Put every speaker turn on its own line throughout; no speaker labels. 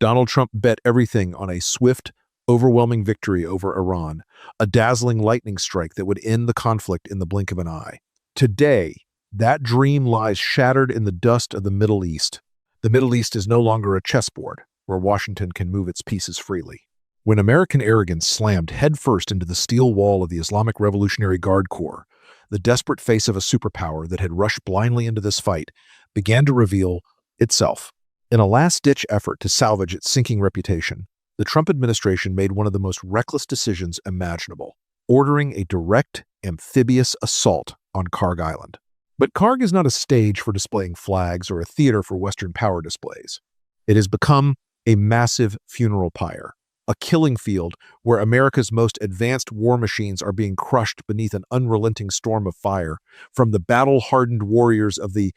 Donald Trump bet everything on a swift, overwhelming victory over Iran, a dazzling lightning strike that would end the conflict in the blink of an eye. Today, that dream lies shattered in the dust of the Middle East. The Middle East is no longer a chessboard where Washington can move its pieces freely. When American arrogance slammed headfirst into the steel wall of the Islamic Revolutionary Guard Corps, the desperate face of a superpower that had rushed blindly into this fight began to reveal itself. In a last-ditch effort to salvage its sinking reputation, the Trump administration made one of the most reckless decisions imaginable, ordering a direct, amphibious assault on Kharg Island. But Kharg is not a stage for displaying flags or a theater for Western power displays. It has become a massive funeral pyre, a killing field where America's most advanced war machines are being crushed beneath an unrelenting storm of fire from the battle-hardened warriors of the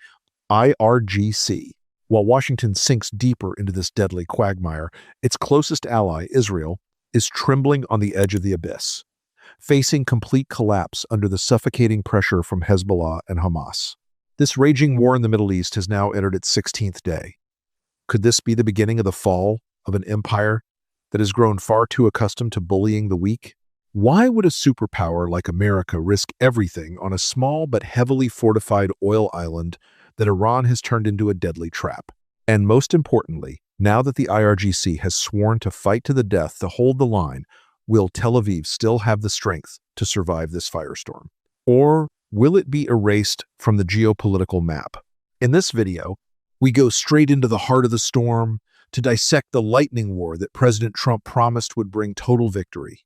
IRGC. While Washington sinks deeper into this deadly quagmire, its closest ally, Israel, is trembling on the edge of the abyss, facing complete collapse under the suffocating pressure from Hezbollah and Hamas. This raging war in the Middle East has now entered its 16th day. Could this be the beginning of the fall of an empire that has grown far too accustomed to bullying the weak? Why would a superpower like America risk everything on a small but heavily fortified oil island that Iran has turned into a deadly trap? And most importantly, now that the IRGC has sworn to fight to the death to hold the line, will Tel Aviv still have the strength to survive this firestorm? Or will it be erased from the geopolitical map? In this video, we go straight into the heart of the storm to dissect the lightning war that President Trump promised would bring total victory.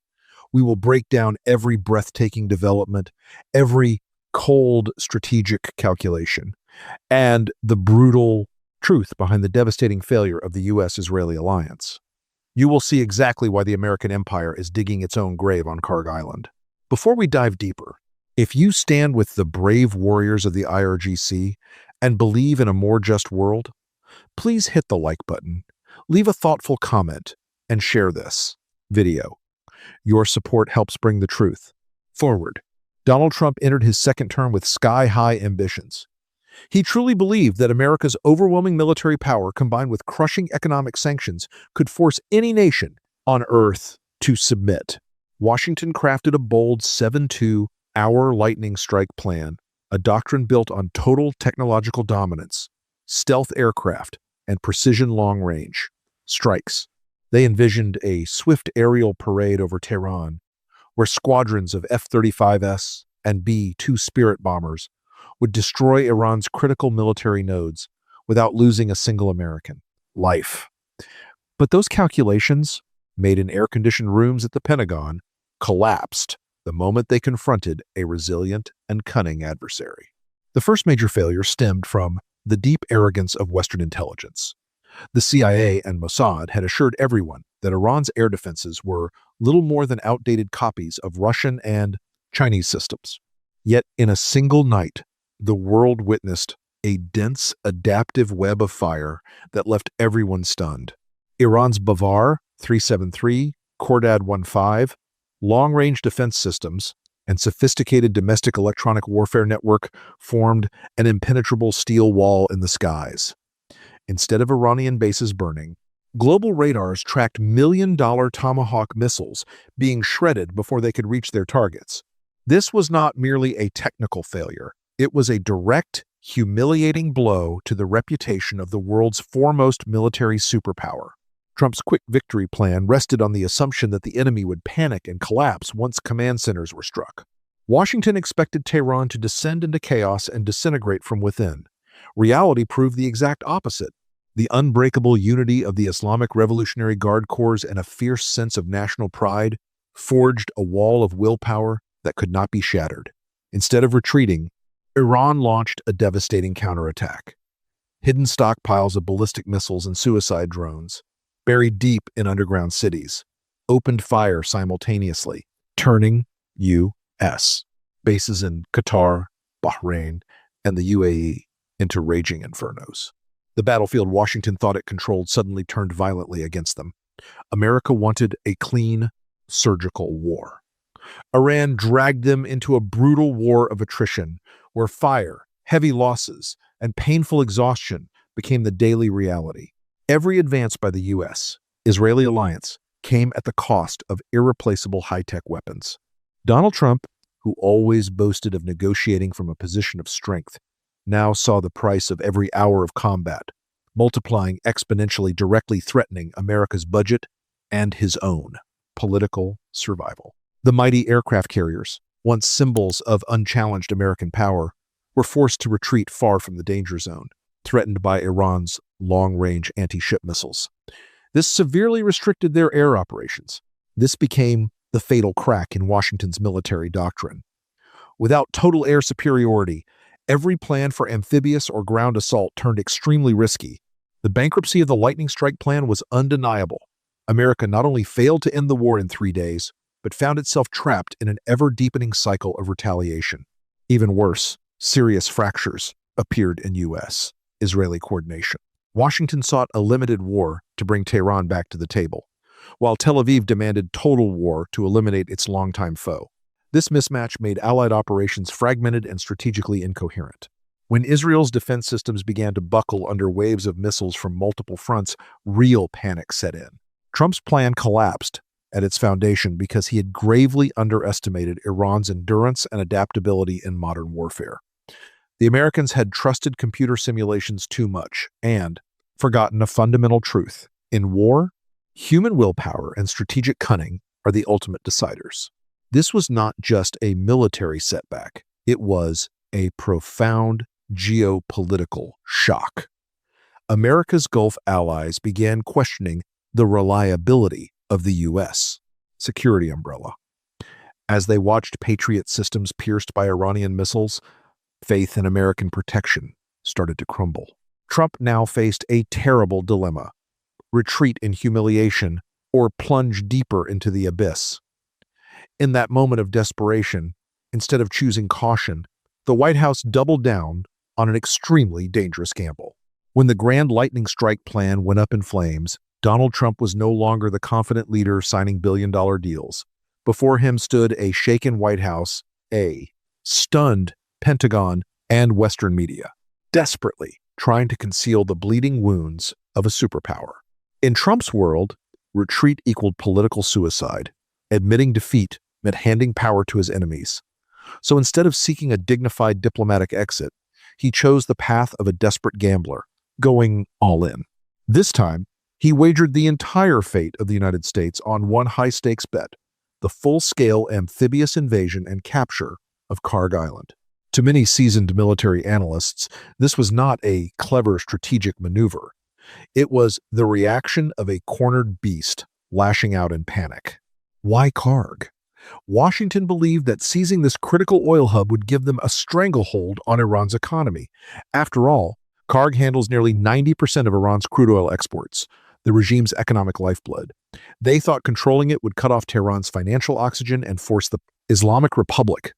We will break down every breathtaking development, every cold strategic calculation, and the brutal truth behind the devastating failure of the U.S.-Israeli alliance. You will see exactly why the American empire is digging its own grave on Kharg Island. Before we dive deeper, if you stand with the brave warriors of the IRGC and believe in a more just world, please hit the like button, leave a thoughtful comment, and share this video. Your support helps bring the truth forward. Donald Trump entered his second term with sky-high ambitions. He truly believed that America's overwhelming military power combined with crushing economic sanctions could force any nation on Earth to submit. Washington crafted a bold 7-2-hour lightning strike plan, a doctrine built on total technological dominance, stealth aircraft, and precision long-range strikes. They envisioned a swift aerial parade over Tehran, where squadrons of F-35S and B-2 Spirit bombers would destroy Iran's critical military nodes without losing a single American life. But those calculations, made in air-conditioned rooms at the Pentagon, collapsed the moment they confronted a resilient and cunning adversary. The first major failure stemmed from the deep arrogance of Western intelligence. The CIA and Mossad had assured everyone that Iran's air defenses were little more than outdated copies of Russian and Chinese systems. Yet in a single night, the world witnessed a dense, adaptive web of fire that left everyone stunned. Iran's Bavar 373, Khordad 15, long-range defense systems, and sophisticated domestic electronic warfare network formed an impenetrable steel wall in the skies. Instead of Iranian bases burning, global radars tracked million-dollar Tomahawk missiles being shredded before they could reach their targets. This was not merely a technical failure. It was a direct, humiliating blow to the reputation of the world's foremost military superpower. Trump's quick victory plan rested on the assumption that the enemy would panic and collapse once command centers were struck. Washington expected Tehran to descend into chaos and disintegrate from within. Reality proved the exact opposite. The unbreakable unity of the Islamic Revolutionary Guard Corps and a fierce sense of national pride forged a wall of willpower that could not be shattered. Instead of retreating, Iran launched a devastating counterattack. Hidden stockpiles of ballistic missiles and suicide drones, buried deep in underground cities, opened fire simultaneously, turning U.S. bases in Qatar, Bahrain, and the UAE into raging infernos. The battlefield Washington thought it controlled suddenly turned violently against them. America wanted a clean, surgical war. Iran dragged them into a brutal war of attrition, where fire, heavy losses, and painful exhaustion became the daily reality. Every advance by the U.S.-Israeli alliance came at the cost of irreplaceable high-tech weapons. Donald Trump, who always boasted of negotiating from a position of strength, now saw the price of every hour of combat, multiplying exponentially, directly threatening America's budget and his own political survival. The mighty aircraft carriers, once symbols of unchallenged American power, were forced to retreat far from the danger zone, threatened by Iran's long-range anti-ship missiles. This severely restricted their air operations. This became the fatal crack in Washington's military doctrine. Without total air superiority, every plan for amphibious or ground assault turned extremely risky. The bankruptcy of the lightning strike plan was undeniable. America not only failed to end the war in 3 days, but found itself trapped in an ever-deepening cycle of retaliation. Even worse, serious fractures appeared in U.S.-Israeli coordination. Washington sought a limited war to bring Tehran back to the table, while Tel Aviv demanded total war to eliminate its longtime foe. This mismatch made Allied operations fragmented and strategically incoherent. When Israel's defense systems began to buckle under waves of missiles from multiple fronts, real panic set in. Trump's plan collapsed at its foundation because he had gravely underestimated Iran's endurance and adaptability in modern warfare. The Americans had trusted computer simulations too much and forgotten a fundamental truth. In war, human willpower and strategic cunning are the ultimate deciders. This was not just a military setback. It was a profound geopolitical shock. America's Gulf allies began questioning the reliability of the U.S. security umbrella. As they watched Patriot systems pierced by Iranian missiles, faith in American protection started to crumble. Trump now faced a terrible dilemma: retreat in humiliation or plunge deeper into the abyss. In that moment of desperation, instead of choosing caution, the White House doubled down on an extremely dangerous gamble. When the grand lightning strike plan went up in flames, Donald Trump was no longer the confident leader signing billion-dollar deals. Before him stood a shaken White House, a stunned Pentagon, and Western media, desperately trying to conceal the bleeding wounds of a superpower. In Trump's world, retreat equaled political suicide. Admitting defeat meant handing power to his enemies. So instead of seeking a dignified diplomatic exit, he chose the path of a desperate gambler, going all in. This time, he wagered the entire fate of the United States on one high-stakes bet: the full-scale amphibious invasion and capture of Kharg Island. To many seasoned military analysts, this was not a clever strategic maneuver. It was the reaction of a cornered beast lashing out in panic. Why Kharg? Washington believed that seizing this critical oil hub would give them a stranglehold on Iran's economy. After all, Kharg handles nearly 90% of Iran's crude oil exports, the regime's economic lifeblood. They thought controlling it would cut off Tehran's financial oxygen and force the Islamic Republic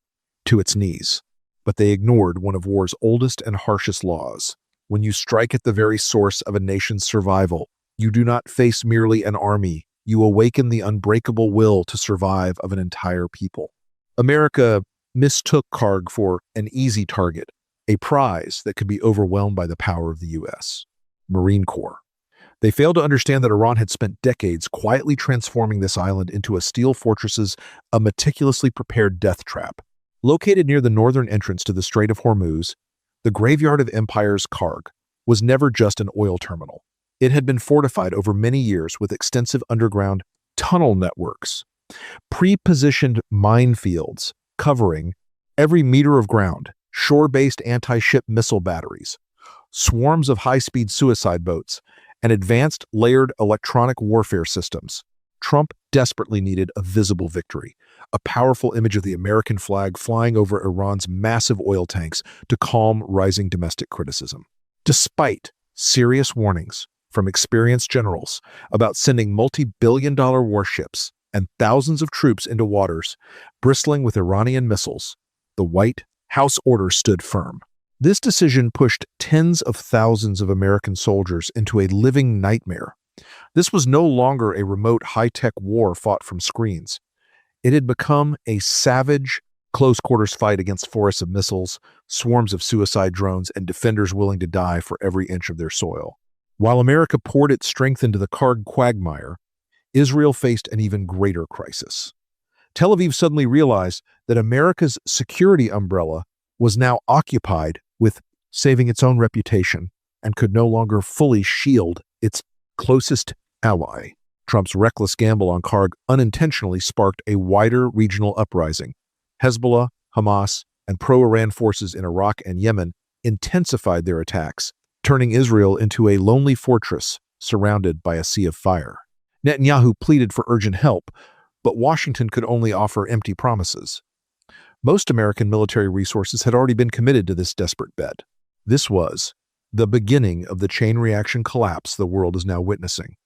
to its knees. But they ignored one of war's oldest and harshest laws. When you strike at the very source of a nation's survival, you do not face merely an army. You awaken the unbreakable will to survive of an entire people. America mistook Kharg for an easy target, a prize that could be overwhelmed by the power of the U.S. Marine Corps. They failed to understand that Iran had spent decades quietly transforming this island into a steel fortress, a meticulously prepared death trap. Located near the northern entrance to the Strait of Hormuz, the graveyard of empires Kharg was never just an oil terminal. It had been fortified over many years with extensive underground tunnel networks, pre-positioned minefields covering every meter of ground, shore-based anti-ship missile batteries, swarms of high-speed suicide boats, and advanced layered electronic warfare systems. Trump desperately needed a visible victory, a powerful image of the American flag flying over Iran's massive oil tanks to calm rising domestic criticism. Despite serious warnings from experienced generals about sending multi-billion-dollar warships and thousands of troops into waters bristling with Iranian missiles, the White House order stood firm. This decision pushed tens of thousands of American soldiers into a living nightmare. This was no longer a remote high-tech war fought from screens. It had become a savage, close-quarters fight against forests of missiles, swarms of suicide drones, and defenders willing to die for every inch of their soil. While America poured its strength into the Kharg quagmire, Israel faced an even greater crisis. Tel Aviv suddenly realized that America's security umbrella was now occupied with saving its own reputation and could no longer fully shield its closest ally. Trump's reckless gamble on Kharg unintentionally sparked a wider regional uprising. Hezbollah, Hamas, and pro-Iran forces in Iraq and Yemen intensified their attacks, turning Israel into a lonely fortress surrounded by a sea of fire. Netanyahu pleaded for urgent help, but Washington could only offer empty promises. Most American military resources had already been committed to this desperate bet. This was the beginning of the chain reaction collapse the world is now witnessing.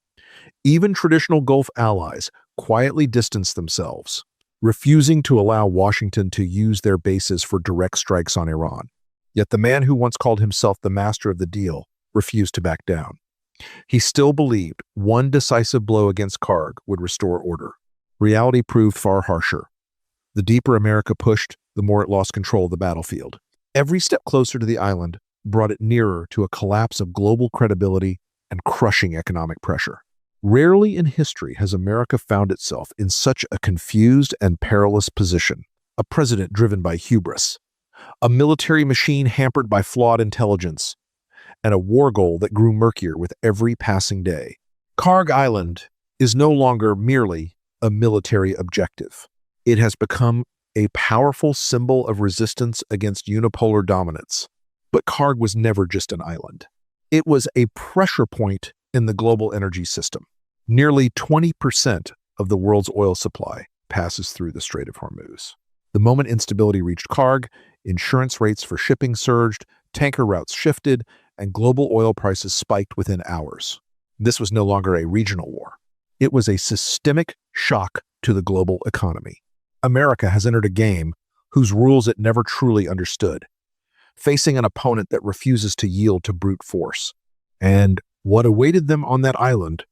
Even traditional Gulf allies quietly distanced themselves, refusing to allow Washington to use their bases for direct strikes on Iran. Yet the man who once called himself the master of the deal refused to back down. He still believed one decisive blow against Kharg would restore order. Reality proved far harsher. The deeper America pushed, the more it lost control of the battlefield. Every step closer to the island brought it nearer to a collapse of global credibility and crushing economic pressure. Rarely in history has America found itself in such a confused and perilous position. A president driven by hubris, a military machine hampered by flawed intelligence, and a war goal that grew murkier with every passing day. Kharg Island is no longer merely a military objective. It has become a powerful symbol of resistance against unipolar dominance. But Kharg was never just an island. It was a pressure point in the global energy system. Nearly 20% of the world's oil supply passes through the Strait of Hormuz. The moment instability reached Kharg, insurance rates for shipping surged, tanker routes shifted, and global oil prices spiked within hours. This was no longer a regional war. It was a systemic shock to the global economy. America has entered a game whose rules it never truly understood, facing an opponent that refuses to yield to brute force. And what awaited them on that island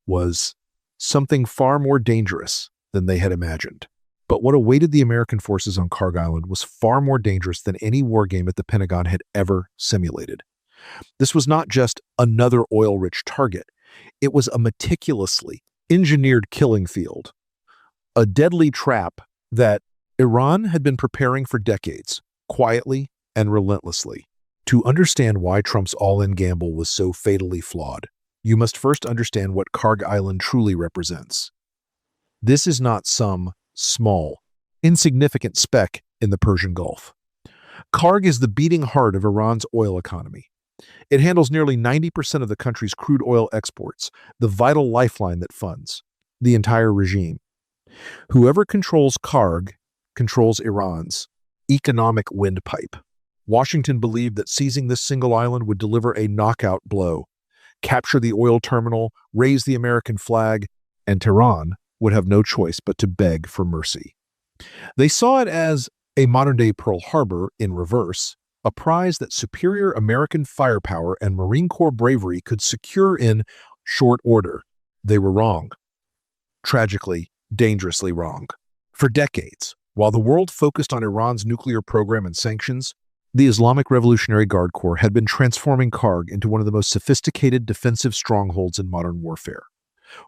was something far more dangerous than they had imagined. But what awaited the American forces on Kharg Island was far more dangerous than any war game at the Pentagon had ever simulated. This was not just another oil-rich target. It was a meticulously engineered killing field, a deadly trap that Iran had been preparing for decades, quietly and relentlessly. To understand why Trump's all-in gamble was so fatally flawed, you must first understand what Kharg Island truly represents. This is not some small, insignificant speck in the Persian Gulf. Kharg is the beating heart of Iran's oil economy. It handles nearly 90% of the country's crude oil exports, the vital lifeline that funds the entire regime. Whoever controls Kharg controls Iran's economic windpipe. Washington believed that seizing this single island would deliver a knockout blow, capture the oil terminal, raise the American flag, and Tehran would have no choice but to beg for mercy. They saw it as a modern-day Pearl Harbor in reverse, a prize that superior American firepower and Marine Corps bravery could secure in short order. They were wrong. Tragically, dangerously wrong. For decades, while the world focused on Iran's nuclear program and sanctions, the Islamic Revolutionary Guard Corps had been transforming Kharg into one of the most sophisticated defensive strongholds in modern warfare.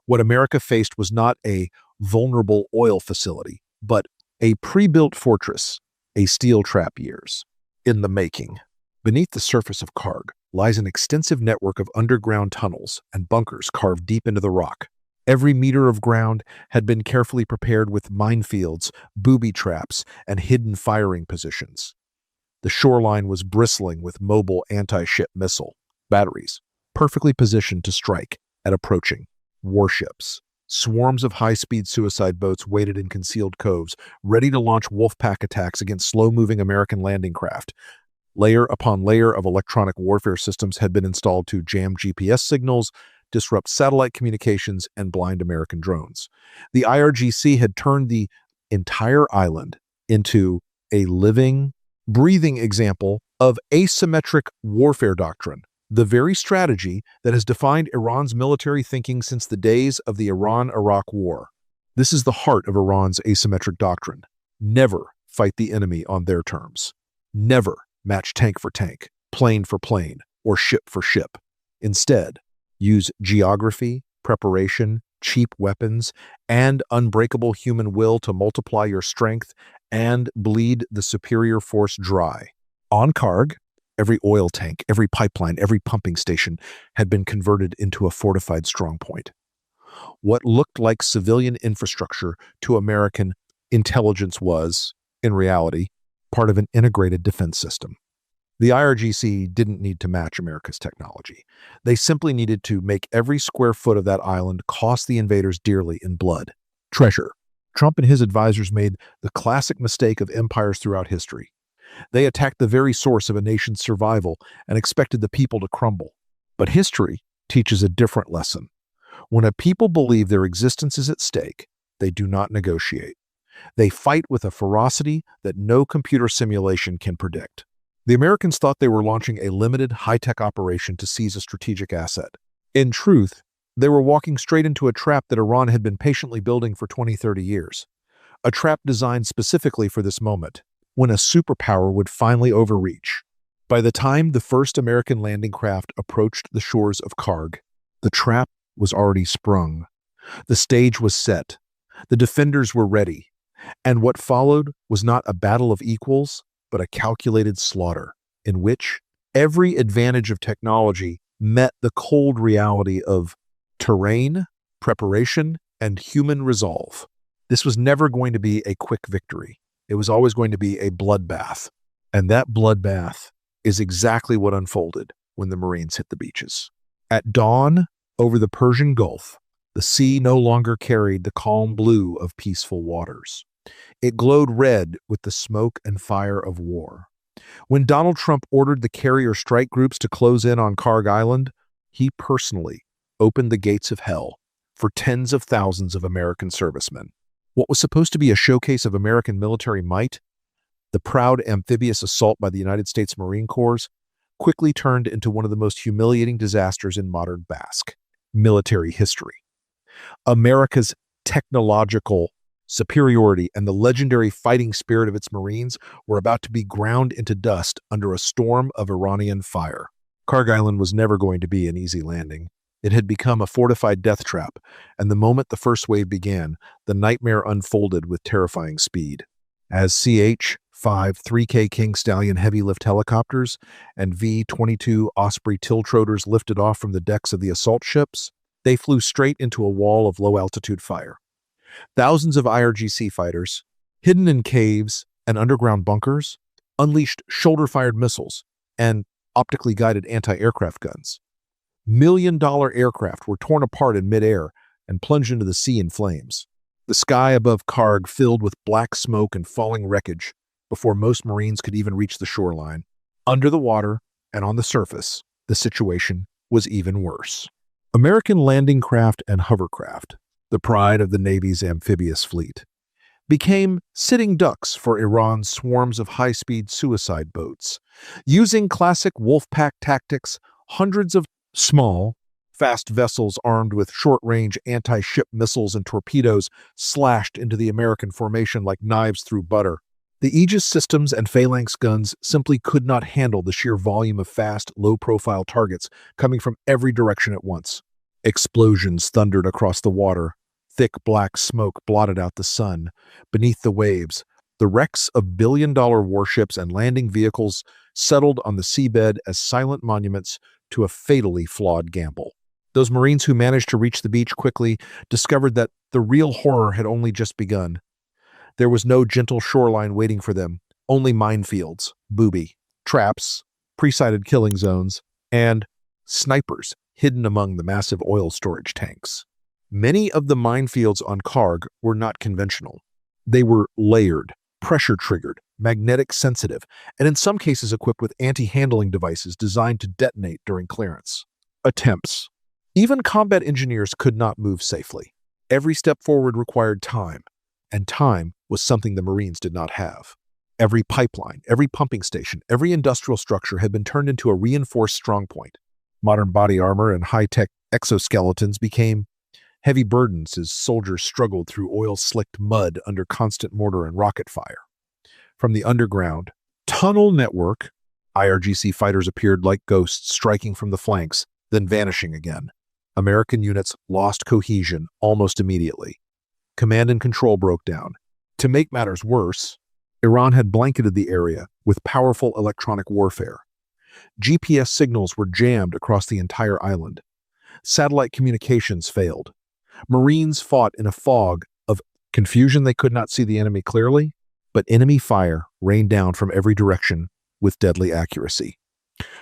What America faced was not a vulnerable oil facility, but a pre-built fortress, a steel trap years in the making. Beneath the surface of Kharg lies an extensive network of underground tunnels and bunkers carved deep into the rock. Every meter of ground had been carefully prepared with minefields, booby traps, and hidden firing positions. The shoreline was bristling with mobile anti-ship missile batteries, perfectly positioned to strike at approaching warships. Swarms of high-speed suicide boats waited in concealed coves, ready to launch wolf-pack attacks against slow-moving American landing craft. Layer upon layer of electronic warfare systems had been installed to jam GPS signals, disrupt satellite communications, and blind American drones. The IRGC had turned the entire island into a living, breathing example of asymmetric warfare doctrine, the very strategy that has defined Iran's military thinking since the days of the Iran-Iraq War. This is the heart of Iran's asymmetric doctrine. Never fight the enemy on their terms. Never match tank for tank, plane for plane, or ship for ship. Instead, use geography, preparation, cheap weapons, and unbreakable human will to multiply your strength and bleed the superior force dry. On Kharg, every oil tank, every pipeline, every pumping station had been converted into a fortified strongpoint. What looked like civilian infrastructure to American intelligence was, in reality, part of an integrated defense system. The IRGC didn't need to match America's technology. They simply needed to make every square foot of that island cost the invaders dearly in blood. Treasure. Trump and his advisors made the classic mistake of empires throughout history. They attacked the very source of a nation's survival and expected the people to crumble. But history teaches a different lesson. When a people believe their existence is at stake, they do not negotiate. They fight with a ferocity that no computer simulation can predict. The Americans thought they were launching a limited, high-tech operation to seize a strategic asset. In truth, they were walking straight into a trap that Iran had been patiently building for 20-30 years. A trap designed specifically for this moment, when a superpower would finally overreach. By the time the first American landing craft approached the shores of Kharg, the trap was already sprung. The stage was set. The defenders were ready. And what followed was not a battle of equals, but a calculated slaughter, in which every advantage of technology met the cold reality of terrain, preparation, and human resolve. This was never going to be a quick victory. It was always going to be a bloodbath. And that bloodbath is exactly what unfolded when the Marines hit the beaches. At dawn, over the Persian Gulf, the sea no longer carried the calm blue of peaceful waters. It glowed red with the smoke and fire of war. When Donald Trump ordered the carrier strike groups to close in on Kharg Island, he personally opened the gates of hell for tens of thousands of American servicemen. What was supposed to be a showcase of American military might, the proud amphibious assault by the United States Marine Corps, quickly turned into one of the most humiliating disasters in modern Basque military history. America's technological superiority and the legendary fighting spirit of its Marines were about to be ground into dust under a storm of Iranian fire. Kharg Island was never going to be an easy landing. It had become a fortified death trap, and the moment the first wave began, the nightmare unfolded with terrifying speed. As CH-5 3K King Stallion heavy-lift helicopters and V-22 Osprey tiltrotors lifted off from the decks of the assault ships, they flew straight into a wall of low-altitude fire. Thousands of IRGC fighters, hidden in caves and underground bunkers, unleashed shoulder-fired missiles and optically guided anti-aircraft guns. $1 million aircraft were torn apart in midair and plunged into the sea in flames. The sky above Kharg filled with black smoke and falling wreckage before most Marines could even reach the shoreline. Under the water and on the surface, the situation was even worse. American landing craft and hovercraft, the pride of the Navy's amphibious fleet, became sitting ducks for Iran's swarms of high-speed suicide boats. Using classic wolfpack tactics, hundreds of small, fast vessels armed with short-range anti-ship missiles and torpedoes slashed into the American formation like knives through butter. The Aegis systems and phalanx guns simply could not handle the sheer volume of fast, low-profile targets coming from every direction at once. Explosions thundered across the water. Thick black smoke blotted out the sun. Beneath the waves, the wrecks of billion-dollar warships and landing vehicles settled on the seabed as silent monuments to a fatally flawed gamble. Those Marines who managed to reach the beach quickly discovered that the real horror had only just begun. There was no gentle shoreline waiting for them, only minefields, booby, traps, pre-sighted killing zones, and snipers hidden among the massive oil storage tanks. Many of the minefields on Kharg were not conventional. They were layered, pressure-triggered, magnetic-sensitive, and in some cases equipped with anti-handling devices designed to detonate during clearance. Attempts. Even combat engineers could not move safely. Every step forward required time, and time was something the Marines did not have. Every pipeline, every pumping station, every industrial structure had been turned into a reinforced strongpoint. Modern body armor and high-tech exoskeletons became heavy burdens as soldiers struggled through oil-slicked mud under constant mortar and rocket fire. From the underground tunnel network, IRGC fighters appeared like ghosts striking from the flanks, then vanishing again. American units lost cohesion almost immediately. Command and control broke down. To make matters worse, Iran had blanketed the area with powerful electronic warfare. GPS signals were jammed across the entire island. Satellite communications failed. Marines fought in a fog of confusion. They could not see the enemy clearly, but enemy fire rained down from every direction with deadly accuracy.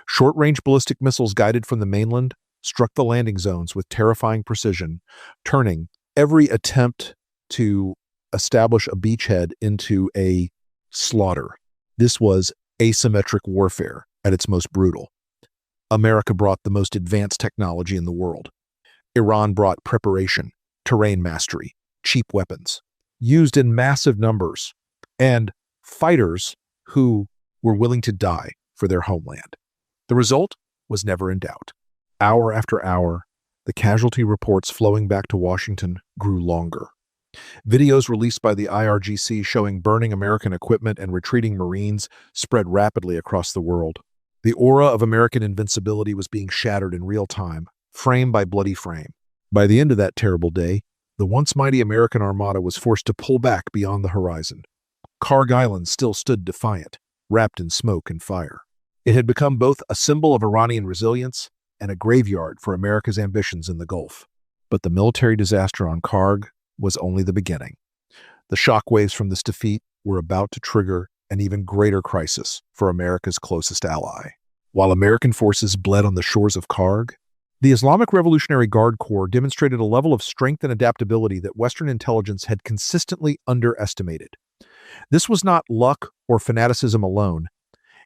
Short-range ballistic missiles guided from the mainland struck the landing zones with terrifying precision, turning every attempt to establish a beachhead into a slaughter. This was asymmetric warfare at its most brutal. America brought the most advanced technology in the world. Iran brought preparation, terrain mastery, cheap weapons, used in massive numbers, and fighters who were willing to die for their homeland. The result was never in doubt. Hour after hour, the casualty reports flowing back to Washington grew longer. Videos released by the IRGC showing burning American equipment and retreating Marines spread rapidly across the world. The aura of American invincibility was being shattered in real time, frame by bloody frame. By the end of that terrible day, the once mighty American armada was forced to pull back beyond the horizon. Kharg Island still stood defiant, wrapped in smoke and fire. It had become both a symbol of Iranian resilience and a graveyard for America's ambitions in the Gulf. But the military disaster on Kharg was only the beginning. The shockwaves from this defeat were about to trigger an even greater crisis for America's closest ally. While American forces bled on the shores of Kharg, the Islamic Revolutionary Guard Corps demonstrated a level of strength and adaptability that Western intelligence had consistently underestimated. This was not luck or fanaticism alone.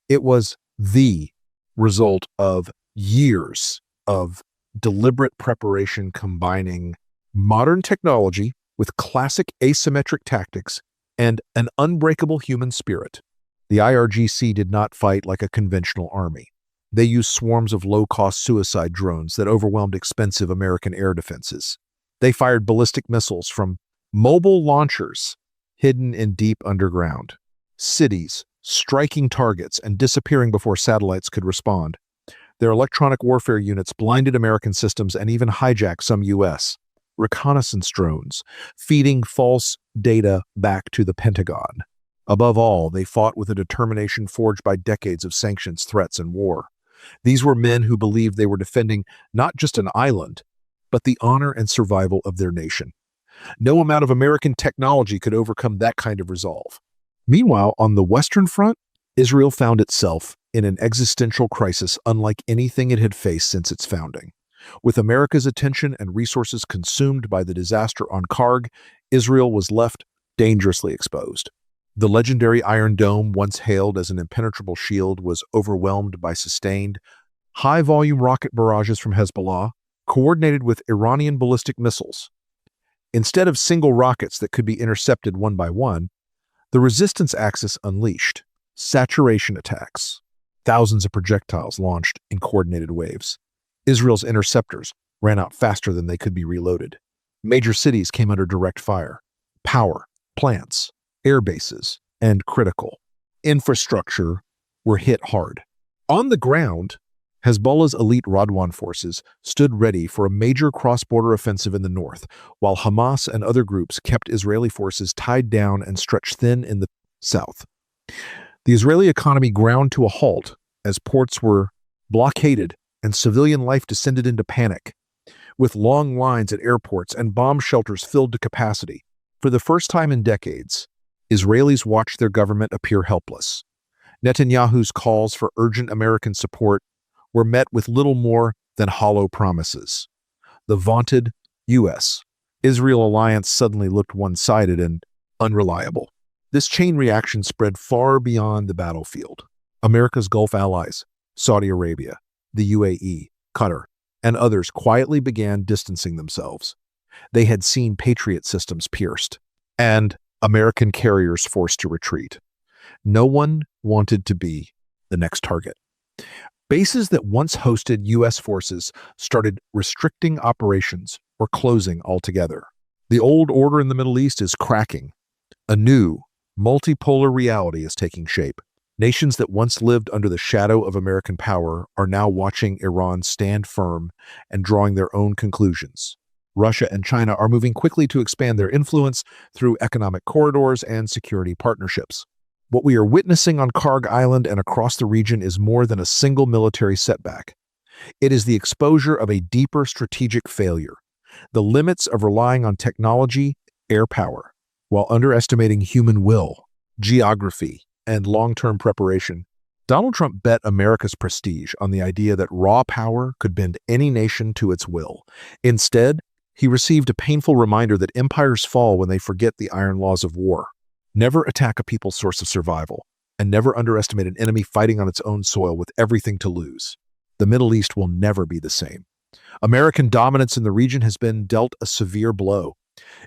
It was the result of years of deliberate preparation combining modern technology with classic asymmetric tactics and an unbreakable human spirit. The IRGC did not fight like a conventional army. They used swarms of low-cost suicide drones that overwhelmed expensive American air defenses. They fired ballistic missiles from mobile launchers hidden in deep underground cities, striking targets and disappearing before satellites could respond. Their electronic warfare units blinded American systems and even hijacked some U.S. reconnaissance drones, feeding false data back to the Pentagon. Above all, they fought with a determination forged by decades of sanctions, threats, and war. These were men who believed they were defending not just an island, but the honor and survival of their nation. No amount of American technology could overcome that kind of resolve. Meanwhile, on the Western Front, Israel found itself in an existential crisis unlike anything it had faced since its founding. With America's attention and resources consumed by the disaster on Kharg, Israel was left dangerously exposed. The legendary Iron Dome, once hailed as an impenetrable shield, was overwhelmed by sustained, high-volume rocket barrages from Hezbollah, coordinated with Iranian ballistic missiles. Instead of single rockets that could be intercepted one by one, the resistance axis unleashed saturation attacks. Thousands of projectiles launched in coordinated waves. Israel's interceptors ran out faster than they could be reloaded. Major cities came under direct fire. Power, plants, air bases, and critical infrastructure were hit hard. On the ground, Hezbollah's elite Radwan forces stood ready for a major cross-border offensive in the north, while Hamas and other groups kept Israeli forces tied down and stretched thin in the south. The Israeli economy ground to a halt as ports were blockaded and civilian life descended into panic, with long lines at airports and bomb shelters filled to capacity. For the first time in decades, Israelis watched their government appear helpless. Netanyahu's calls for urgent American support were met with little more than hollow promises. The vaunted U.S.-Israel alliance suddenly looked one-sided and unreliable. This chain reaction spread far beyond the battlefield. America's Gulf allies, Saudi Arabia, the UAE, Qatar, and others quietly began distancing themselves. They had seen Patriot systems pierced, and American carriers forced to retreat. No one wanted to be the next target. Bases that once hosted U.S. forces started restricting operations or closing altogether. The old order in the Middle East is cracking. A new, multipolar reality is taking shape. Nations that once lived under the shadow of American power are now watching Iran stand firm and drawing their own conclusions. Russia and China are moving quickly to expand their influence through economic corridors and security partnerships. What we are witnessing on Kharg Island and across the region is more than a single military setback. It is the exposure of a deeper strategic failure, the limits of relying on technology, air power, while underestimating human will, geography, and long-term preparation. Donald Trump bet America's prestige on the idea that raw power could bend any nation to its will. Instead, he received a painful reminder that empires fall when they forget the iron laws of war. Never attack a people's source of survival, and never underestimate an enemy fighting on its own soil with everything to lose. The Middle East will never be the same. American dominance in the region has been dealt a severe blow.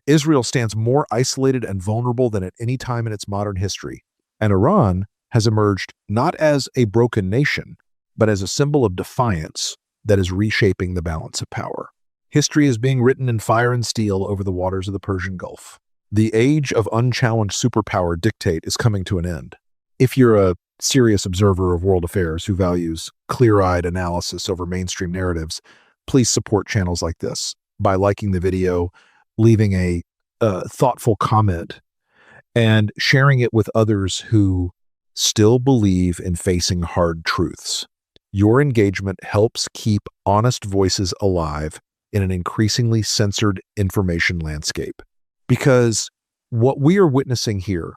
Israel stands more isolated and vulnerable than at any time in its modern history. And Iran has emerged not as a broken nation, but as a symbol of defiance that is reshaping the balance of power. History is being written in fire and steel over the waters of the Persian Gulf. The age of unchallenged superpower dictate is coming to an end. If you're a serious observer of world affairs who values clear-eyed analysis over mainstream narratives, please support channels like this by liking the video, leaving a thoughtful comment, and sharing it with others who still believe in facing hard truths. Your engagement helps keep honest voices alive in an increasingly censored information landscape. Because what we are witnessing here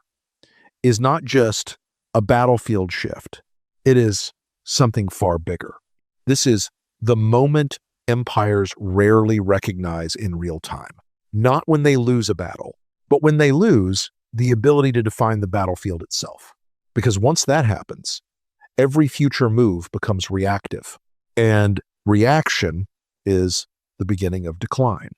is not just a battlefield shift. It is something far bigger. This is the moment empires rarely recognize in real time. Not when they lose a battle, but when they lose the ability to define the battlefield itself. Because once that happens, every future move becomes reactive. And reaction is the beginning of decline.